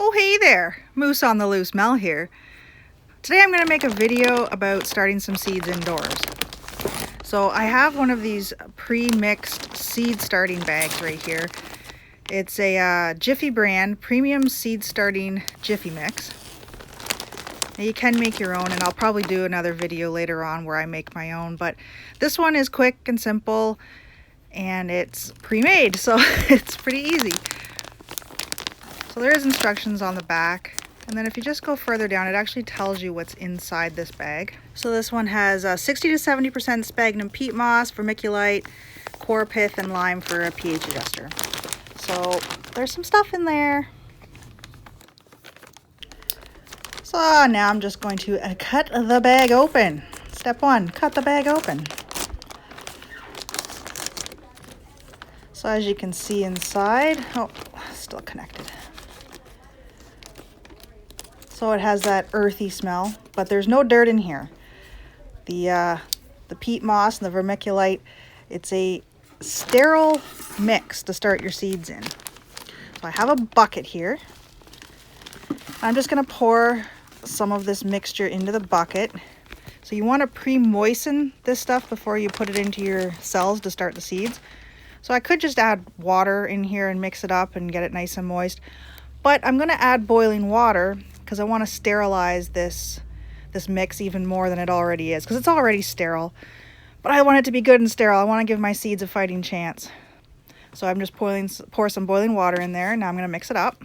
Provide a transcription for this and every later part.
Oh hey there, Moose on the Loose Mel here. Today I'm going to make a video about starting some seeds indoors. So I have one of these pre-mixed seed starting bags right here. It's a Jiffy brand premium seed starting Jiffy mix. Now you can make your own, and I'll probably do another video later on where I make my own, but this one is quick and simple and it's pre-made, so it's pretty easy. So there is instructions on the back, and then if you just go further down, it actually tells you what's inside this bag. So this one has 60 to 70% sphagnum peat moss, vermiculite, coir pith, and lime for a pH adjuster. So there's some stuff in there. So now I'm just going to cut the bag open. Step one, cut the bag open. So as you can see inside, oh, still connected. So it has that earthy smell, but there's no dirt in here. The peat moss and the vermiculite, it's a sterile mix to start your seeds in. So I have a bucket here. I'm just going to pour some of this mixture into the bucket. So you want to pre-moisten this stuff before you put it into your cells to start the seeds. So I could just add water in here and mix it up and get it nice and moist. But I'm going to add boiling water because I want to sterilize this mix even more than it already is, because it's already sterile. But I want it to be good and sterile. I want to give my seeds a fighting chance. So I'm just pour some boiling water in there. Now I'm going to mix it up.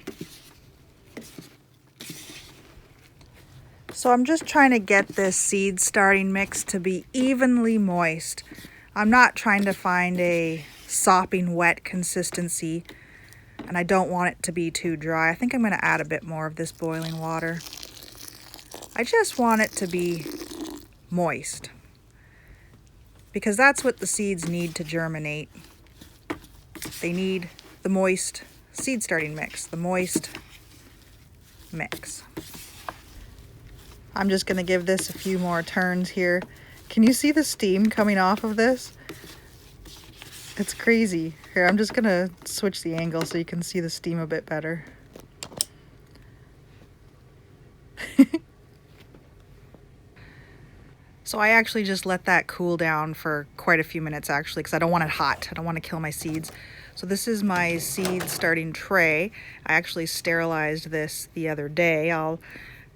So I'm just trying to get this seed starting mix to be evenly moist. I'm not trying to find a sopping wet consistency, and I don't want it to be too dry. I think I'm going to add a bit more of this boiling water. I just want it to be moist, because that's what the seeds need to germinate. They need the moist seed starting mix, the moist mix. I'm just going to give this a few more turns here. Can you see the steam coming off of this? It's crazy. Here, I'm just going to switch the angle so you can see the steam a bit better. So I actually just let that cool down for quite a few minutes actually, because I don't want it hot. I don't want to kill my seeds. So this is my seed starting tray. I actually sterilized this the other day. I'll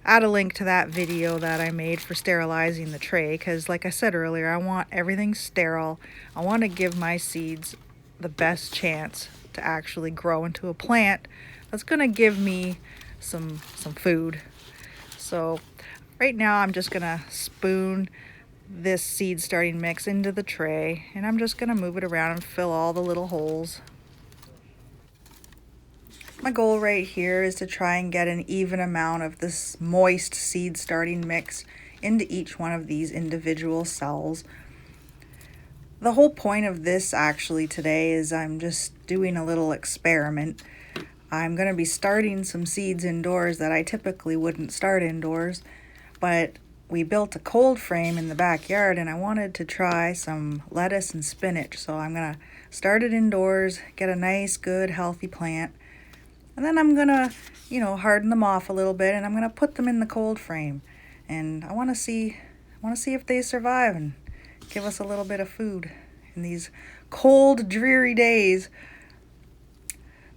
add a link to that video that I made for sterilizing the tray, because like I said earlier, I want everything sterile. I want to give my seeds the best chance to actually grow into a plant that's going to give me some food. So right now I'm just going to spoon this seed starting mix into the tray, and I'm just going to move it around and fill all the little holes. My goal right here is to try and get an even amount of this moist seed starting mix into each one of these individual cells. The whole point of this actually today is I'm just doing a little experiment. I'm going to be starting some seeds indoors that I typically wouldn't start indoors, but we built a cold frame in the backyard and I wanted to try some lettuce and spinach. So I'm going to start it indoors, get a nice, good, healthy plant. And then I'm gonna, harden them off a little bit, and I'm gonna put them in the cold frame. And I want to see if they survive and give us a little bit of food in these cold, dreary days.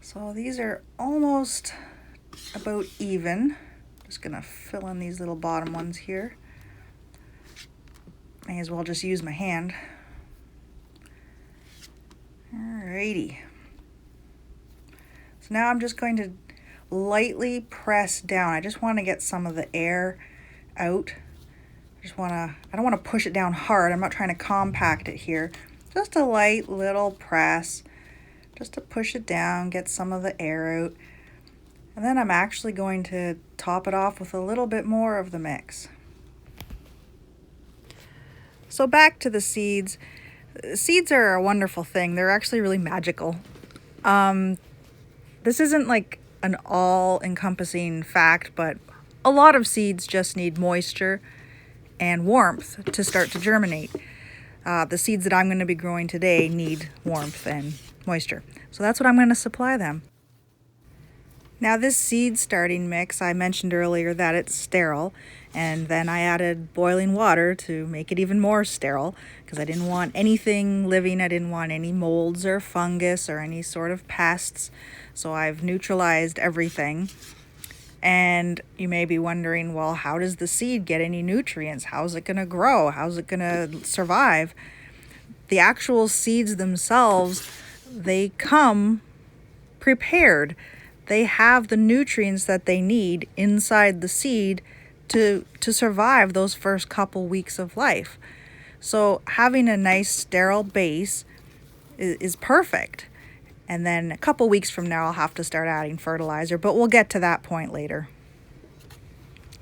So these are almost about even. Just gonna fill in these little bottom ones here. May as well just use my hand. Alrighty. So now I'm just going to lightly press down. I just want to get some of the air out. I don't want to push it down hard. I'm not trying to compact it here. Just a light little press, just to push it down, get some of the air out. And then I'm actually going to top it off with a little bit more of the mix. So back to the seeds. Seeds are a wonderful thing. They're actually really magical. This isn't like an all-encompassing fact, but a lot of seeds just need moisture and warmth to start to germinate. The seeds that I'm going to be growing today need warmth and moisture. So that's what I'm going to supply them. Now this seed starting mix, I mentioned earlier that it's sterile, and then I added boiling water to make it even more sterile because I didn't want anything living. I didn't want any molds or fungus or any sort of pests. So I've neutralized everything. And you may be wondering, well, how does the seed get any nutrients? How's it going to grow? How's it going to survive? The actual seeds themselves, they come prepared. They have the nutrients that they need inside the seed to survive those first couple weeks of life. So having a nice sterile base is perfect. And then a couple weeks from now, I'll have to start adding fertilizer, but we'll get to that point later.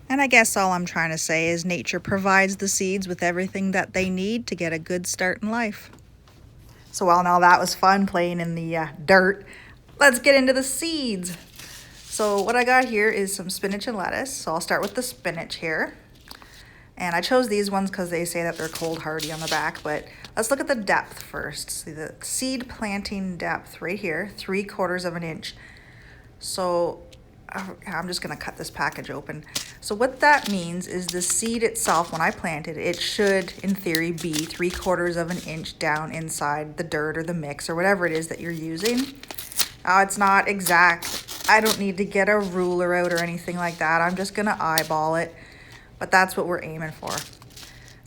And I guess all I'm trying to say is nature provides the seeds with everything that they need to get a good start in life. So while now that was fun playing in the dirt, let's get into the seeds. So what I got here is some spinach and lettuce. So I'll start with the spinach here. And I chose these ones because they say that they're cold hardy on the back, but let's look at the depth first. See the seed planting depth right here, 3/4 of an inch. So I'm just gonna cut this package open. So what that means is the seed itself, when I planted, it should, in theory, be 3/4 of an inch down inside the dirt or the mix or whatever it is that you're using. It's not exact. I don't need to get a ruler out or anything like that. I'm just gonna eyeball it, but that's what we're aiming for.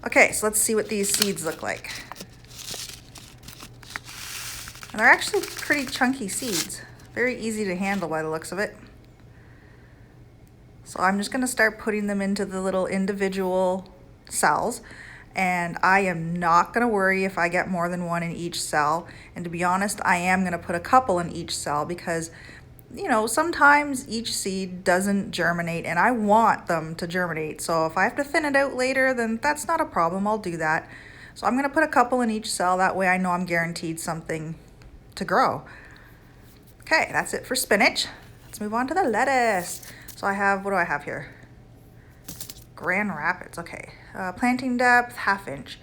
Okay, so let's see what these seeds look like. And they're actually pretty chunky seeds. Very easy to handle by the looks of it. So I'm just gonna start putting them into the little individual cells. And I am not gonna worry if I get more than one in each cell. And to be honest, I am gonna put a couple in each cell because, you know, sometimes each seed doesn't germinate and I want them to germinate. So if I have to thin it out later, then that's not a problem, I'll do that. So I'm gonna put a couple in each cell, that way I know I'm guaranteed something to grow. Okay, that's it for spinach. Let's move on to the lettuce. So I have, what do I have here? Grand Rapids, okay. Planting depth, 1/2 inch.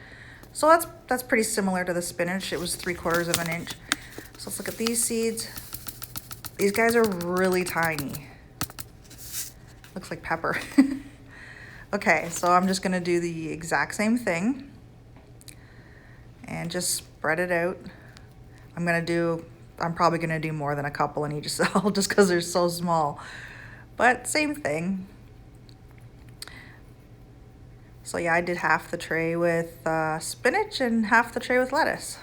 So that's pretty similar to the spinach. It was 3/4 of an inch. So let's look at these seeds. These guys are really tiny. Looks like pepper. Okay, so I'm just gonna do the exact same thing and just spread it out. I'm probably gonna do more than a couple in each cell just because they're so small, but same thing. So yeah, I did half the tray with spinach and half the tray with lettuce.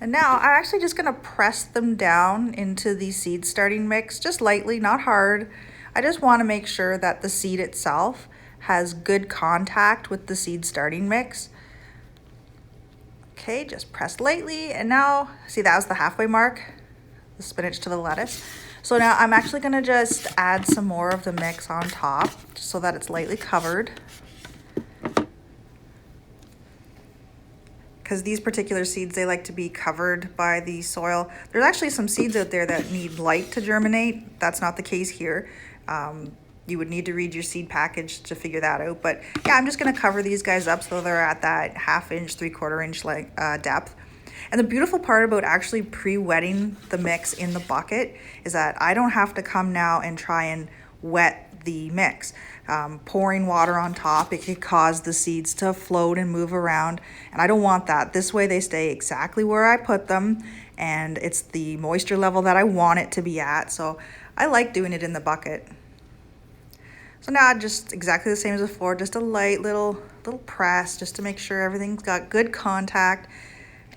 And now I'm actually just gonna press them down into the seed starting mix, just lightly, not hard. I just wanna make sure that the seed itself has good contact with the seed starting mix. Okay, just press lightly, and now, see, that was the halfway mark, the spinach to the lettuce. So now I'm actually gonna just add some more of the mix on top, just so that it's lightly covered. Because these particular seeds, they like to be covered by the soil. There's actually some seeds out there that need light to germinate. That's not the case here. You would need to read your seed package to figure that out. But yeah, I'm just gonna cover these guys up so they're at that 1/2 inch, 3/4 inch depth. And the beautiful part about actually pre-wetting the mix in the bucket is that I don't have to come now and try and wet the mix. Pouring water on top, it could cause the seeds to float and move around, and I don't want that. This way they stay exactly where I put them, and it's the moisture level that I want it to be at, so I like doing it in the bucket. So now just exactly the same as before, just a light little press just to make sure everything's got good contact.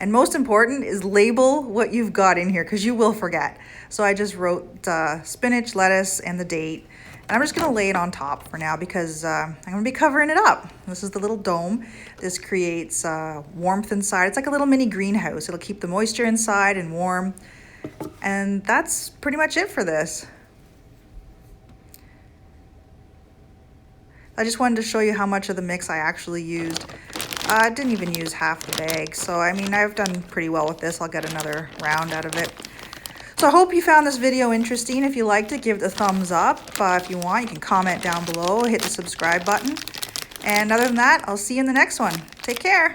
And most important is label what you've got in here because you will forget. So I just wrote spinach, lettuce, and the date. And I'm just gonna lay it on top for now because I'm gonna be covering it up. This is the little dome. This creates warmth inside. It's like a little mini greenhouse. It'll keep the moisture inside and warm. And that's pretty much it for this. I just wanted to show you how much of the mix I actually used. I didn't even use half the bag. So, I mean, I've done pretty well with this. I'll get another round out of it. So I hope you found this video interesting. If you liked it, give it a thumbs up. If you want, you can comment down below, hit the subscribe button. And other than that, I'll see you in the next one. Take care.